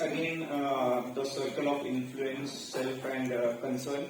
again the circle of influence, self and concern,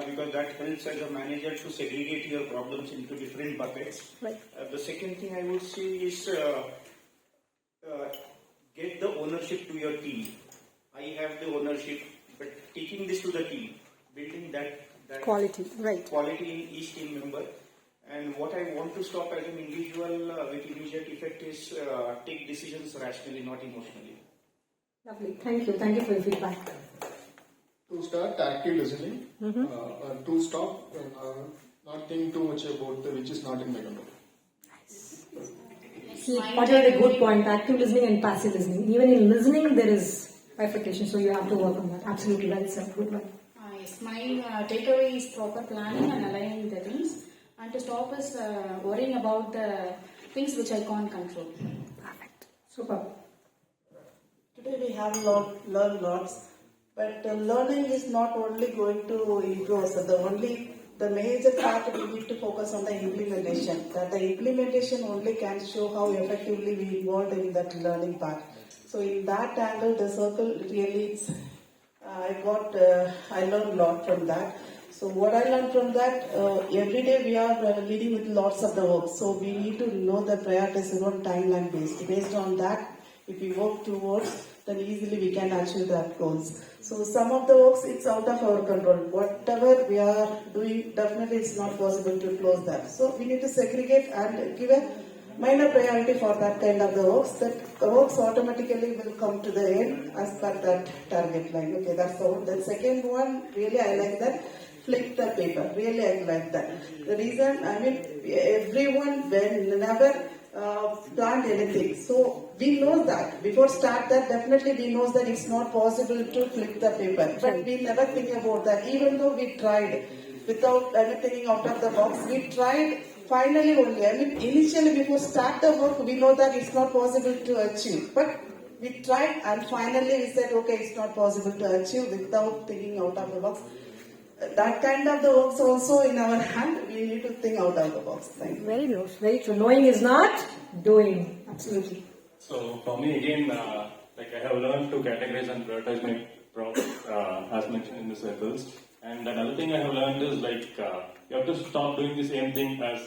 because that helps as a manager to segregate your problems into different buckets. Right. The second thing I would say is get the ownership to your team. I have the ownership, but taking this to the team, building that Quality, right. quality in each team member. And what I want to stop as an individual with immediate effect is take decisions rationally, not emotionally. Lovely. Thank you. Thank you for your feedback. To start active listening, to stop not think too much about which is not in my control. See, what you had a good point, active listening and passive listening. Even in listening, there is bifurcation, so you have to work on that. Absolutely, well said. Good one. Yes, my takeaway is proper planning and aligning the things, and to stop us worrying about the things which I can't control. Perfect. Super. Today we have learned lots, but learning is not only going to improve us. The major part we need to focus on the implementation. That the implementation only can show how effectively we involved in that learning part. So in that angle, the circle really is. I learned a lot from that. So what I learned from that, every day we are leading with lots of the work. So we need to know the priorities on timeline based. Based on that, if we work towards, then easily we can achieve that goals. So some of the works, it's out of our control. Whatever we are doing, definitely it's not possible to close that. So we need to segregate and give a minor priority for that kind of the works. That the works automatically will come to the end as per that target line. Okay, that's all. The second one, really I like that. Flip the paper. Really I like that. The reason, everyone whenever planned anything. So we know that before start that definitely we know that it's not possible to flip the paper. But we never think about that. Even though we tried without anything out of the box, we tried finally only. Initially before start the work, we know that it's not possible to achieve. But we tried and finally we said, okay, it's not possible to achieve without thinking out of the box. That kind of the works also in our hand. We need to think out of the box. Thank you. Very true. Very true. Knowing is not doing. Absolutely. So for me again, I have learned to categorize and prioritize my problems as mentioned in the circles. And another thing I have learned is you have to stop doing the same thing as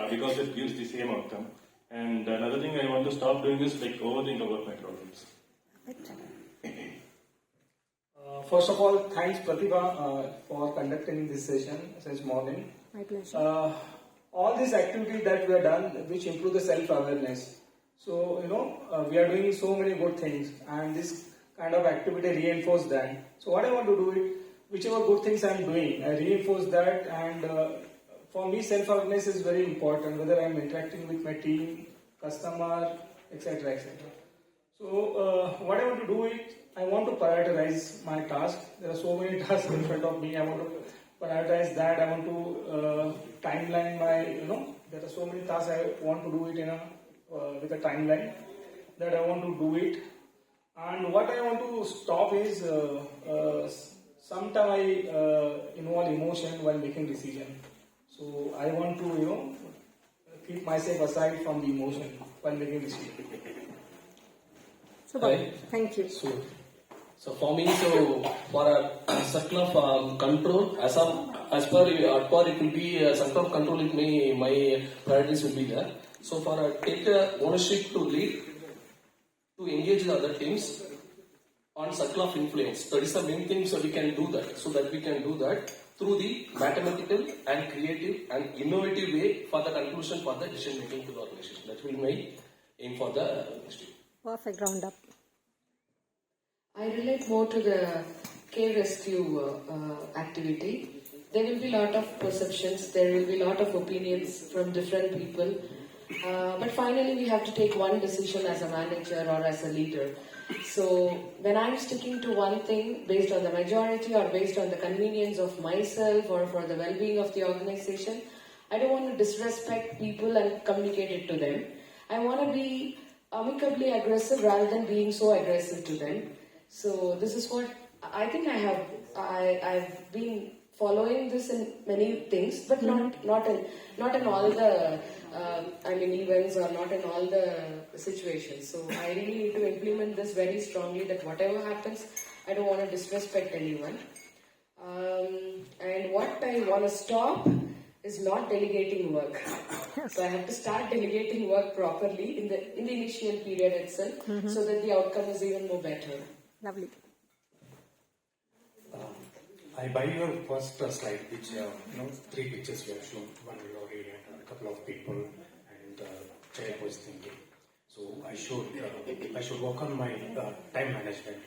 because it gives the same outcome. And another thing I want to stop doing is overthink about my problems. First of all, thanks Pratibha for conducting this session since morning. My pleasure. All these activities that we have done, which improve the self-awareness. So, we are doing so many good things, and this kind of activity reinforce that. So what I want to do is, whichever good things I am doing, I reinforce that, and for me self-awareness is very important, whether I am interacting with my team, customer, etc. etc. So what I want to do is, I want to prioritize my task. There are so many tasks in front of me. I want to prioritize that. I want to timeline my, there are so many tasks I want to do it with a timeline that I want to do it. And what I want to stop is sometimes I involve emotion while making decision. So I want to keep myself aside from the emotion while making decision. Super. Thank you. So for me, for a circle of control, as per it will be a circle of control. My priorities will be there. So for take ownership to lead, to engage the other teams on circle of influence. That is the main thing. So we can do that. So that we can do that through the mathematical and creative and innovative way for the conclusion for the decision making to the organization. That will be my aim for the next year. Perfect roundup. I relate more to the care rescue activity. There will be a lot of perceptions, there will be a lot of opinions from different people. But finally we have to take one decision as a manager or as a leader. So when I'm sticking to one thing based on the majority or based on the convenience of myself or for the well-being of the organization, I don't want to disrespect people and communicate it to them. I want to be amicably aggressive rather than being so aggressive to them. So this is what I think I've been following this in many things, but not in all the events or not in all the situations. So I really need to implement this very strongly. That whatever happens, I don't want to disrespect anyone. And what I want to stop is not delegating work. So I have to start delegating work properly in the initial period itself, so that the outcome is even more better. Lovely. I buy your first slide, which 3 pictures you have shown, one lorry and a couple of people, and the child was thinking. So I should work on my time management.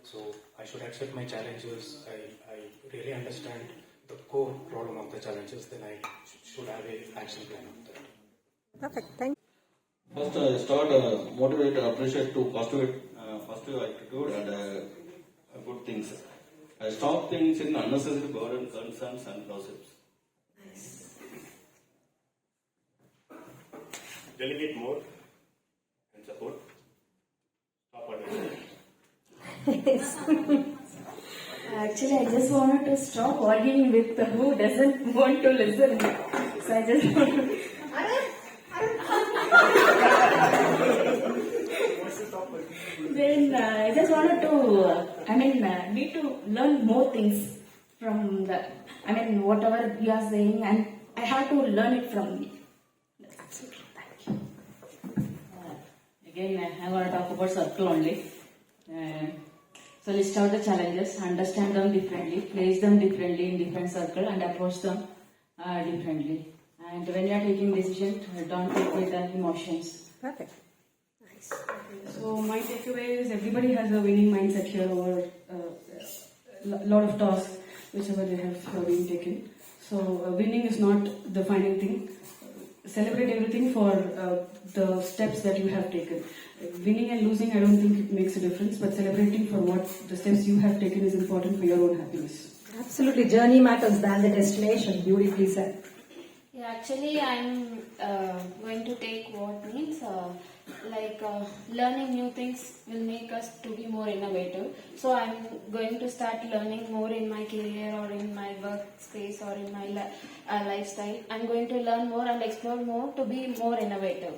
So I should accept my challenges. I really understand the core problem of the challenges. Then I should have an action plan on that. Perfect. Thank you. First, start motivate, appreciate to positive attitude and good things. Stop things in unnecessary burden, concerns, and gossips. Delegate more and support. Stop arguing. Actually, I just wanted to stop arguing with who doesn't want to listen. So I just want to. Then I just wanted to, need to learn more things from whatever you are saying, and I have to learn it from me. Absolutely. Thank you. Again, I want to talk about circle only. So list out the challenges, understand them differently, place them differently in different circle, and approach them differently. And when you are taking decision, don't take with the emotions. Perfect. Nice. So my takeaway is everybody has a winning mindset here over a lot of tasks, whichever they have been taken. So winning is not the final thing. Celebrate everything for the steps that you have taken. Winning and losing, I don't think it makes a difference, but celebrating for what the steps you have taken is important for your own happiness. Absolutely. Journey matters than the destination. Beautifully said. Yeah, actually, I'm going to take what means learning new things will make us to be more innovative. So I'm going to start learning more in my career or in my workspace or in my lifestyle. I'm going to learn more and explore more to be more innovative.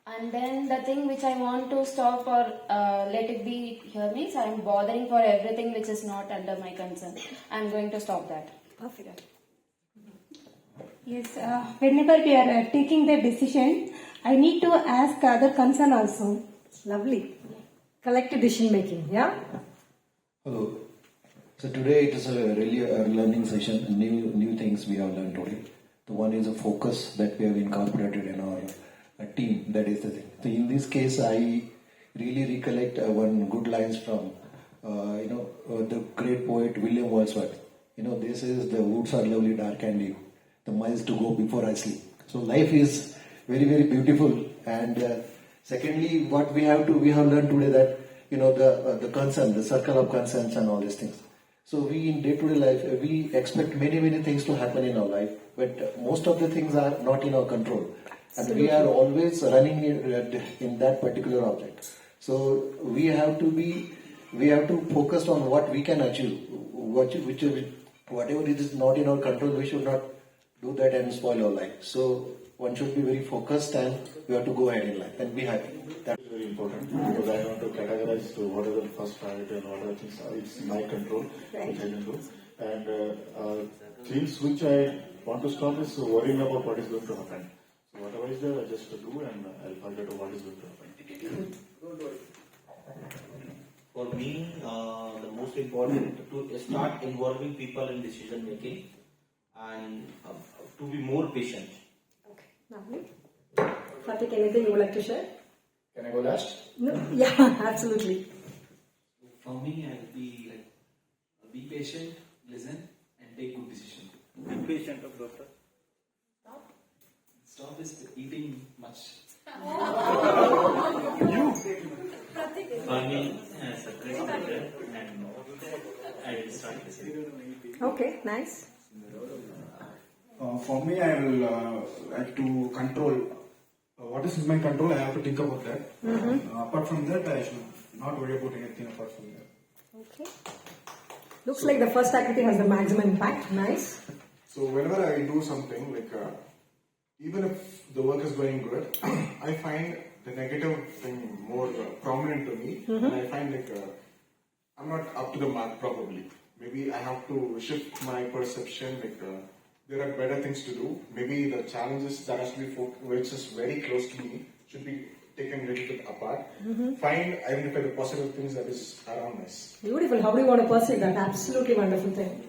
And then the thing which I want to stop or let it be here means I'm bothering for everything which is not under my concern. I'm going to stop that. Perfect. Yes, whenever we are taking the decision, I need to ask other concern also. Lovely. Collective decision making, yeah? Hello. So today it is really a learning session, new things we have learned today. The one is a focus that we have incorporated in our team, that is the thing. So in this case, I really recollect one good lines from, the great poet William Wordsworth. This is the woods are lovely, dark and deep. The miles to go before I sleep. So life is very, very beautiful. And secondly, what we have learned today that, the concern, the circle of concerns and all these things. So we in day-to-day life, we expect many, many things to happen in our life, but most of the things are not in our control. And we are always running in that particular object. So we have to focus on what we can achieve. Whatever is not in our control, we should not do that and spoil our life. So one should be very focused and we have to go ahead in life and be happy. That is very important because I want to categorize to what are the first priority and what are the things it's my control, which I can do. And things which I want to stop is worrying about what is going to happen. So whatever is there, I just do and I'll forget what is going to happen. For me, the most important to start involving people in decision making and to be more patient. Okay, lovely. Fatik, anything you would like to share? Can I go last? No? Yeah, absolutely. For me, I'll be be patient, listen, and take good decision. Be patient, doctor. Stop is eating much. For me, separate and I will start listening. Okay, nice. For me, I will like to control. What is in my control, I have to think about that. Apart from that, I should not worry about anything apart from that. Okay. Looks like the first activity has the maximum impact. Nice. So whenever I do something, like even if the work is going good, I find the negative thing more prominent to me, and I find like I'm not up to the mark probably. Maybe I have to shift my perception. Like there are better things to do. Maybe the challenges that has to be which is very close to me, should be taken a little bit apart. Identify the positive things that is around us. Beautiful. How do you want to perceive that? Absolutely wonderful thing.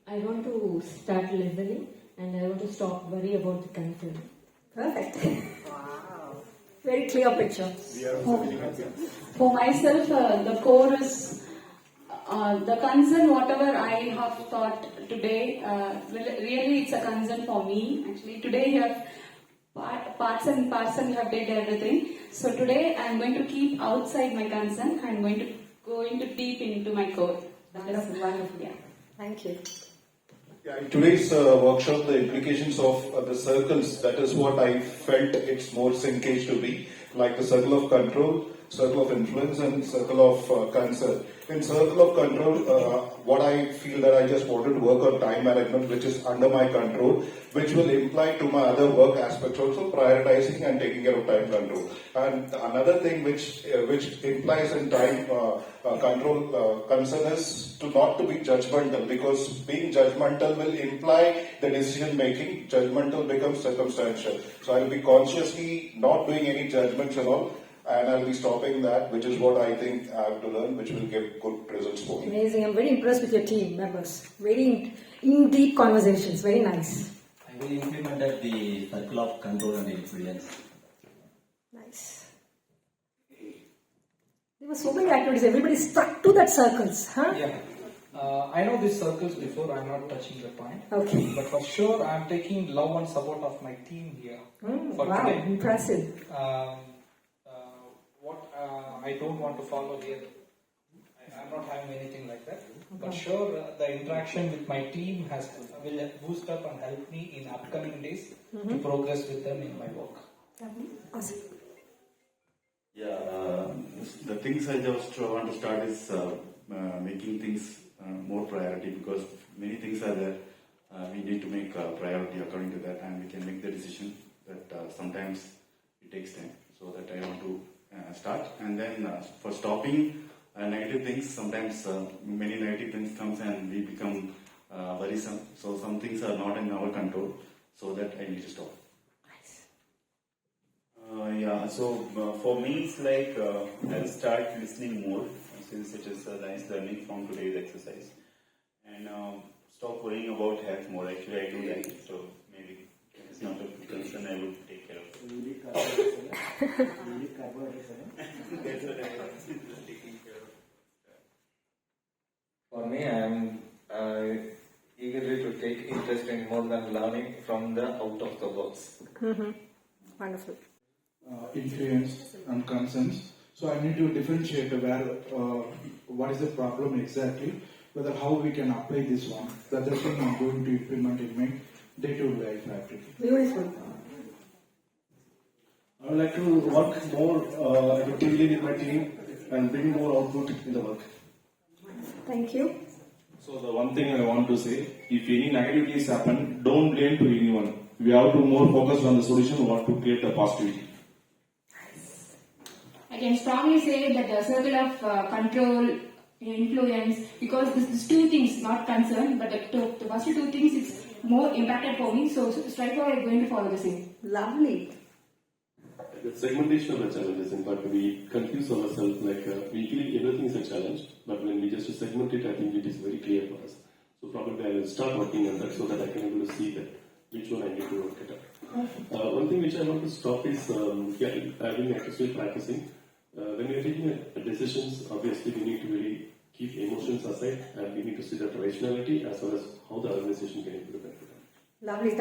I want to start listening and I want to stop worry about the concern. Perfect. Wow. Very clear picture. For myself, the core is the concern, whatever I have thought today, really it's a concern for me. Actually, today you have parts and parcel, you have did everything. So today I'm going to keep outside my concern. I'm going to go into deep into my core. That is wonderful. Yeah. Thank you. Yeah, in today's workshop, the implications of the circles, that is what I felt it's more syncage to be, like the circle of control, circle of influence, and circle of concern. In circle of control, what I feel that I just wanted to work on time management, which is under my control, which will imply to my other work aspects also, prioritizing and taking care of time control. And another thing which implies in time control concern is not to be judgmental, because being judgmental will imply the decision making. Judgmental becomes circumstantial. So I'll be consciously not doing any judgments and all, and I'll be stopping that, which is what I think I have to learn, which will give good results for me. Amazing. I'm very impressed with your team members. Very in deep conversations. Very nice. I will implement the circle of control and influence. Nice. There were so many activities. Everybody stuck to that circles, huh? Yeah. I know these circles before. I'm not touching the point. Okay. But for sure, I'm taking love and support of my team here. For Wow, today. impressive. What I don't want to follow here, I'm not having anything like that. But sure, the interaction with my team will boost up and help me in upcoming days to progress with them in my work. Awesome. Yeah, the things I just want to start is making things more priority, because many things are there. We need to make a priority according to that, and we can make the decision that sometimes it takes time. So that I want to start, and then for stopping negative things, sometimes many negative things comes and we become worrisome. So some things are not in our control, so that I need to stop. So for me it's like I'll start listening more, since it is a nice learning from today's exercise, and stop worrying about health more. Actually I do that, so maybe it's not a concern, I would take care of it. That's what I was taking care of. For me, I am eagerly to take interest in more than learning from the out of the box. Wonderful. Influence and concerns. So I need to differentiate where what is the problem exactly, whether how we can apply this one. That's the thing I'm going to implement in my day-to-day life activity. Beautiful. I would like to work more effectively with my team and bring more output in the work. Thank you. So the one thing I want to say, if any negativities happen, don't blame to anyone. We have to more focus on the solution, what to create the positivity. I can strongly say that the circle of control, influence, because this is two things, not concern, but the first two things is more impacted for me. So Striker is going to follow the same. Lovely. The segmentation of the challenges, in fact, we confuse ourselves, like we feel everything is a challenge, but when we just segment it, I think it is very clear for us. So probably I will start working on that so that I can able to see that which one I need to work it out. One thing which I want to stop is having actually practicing. When we are taking decisions, obviously we need to really keep emotions aside, and we need to see that rationality as well as how the organization can improve it. Lovely.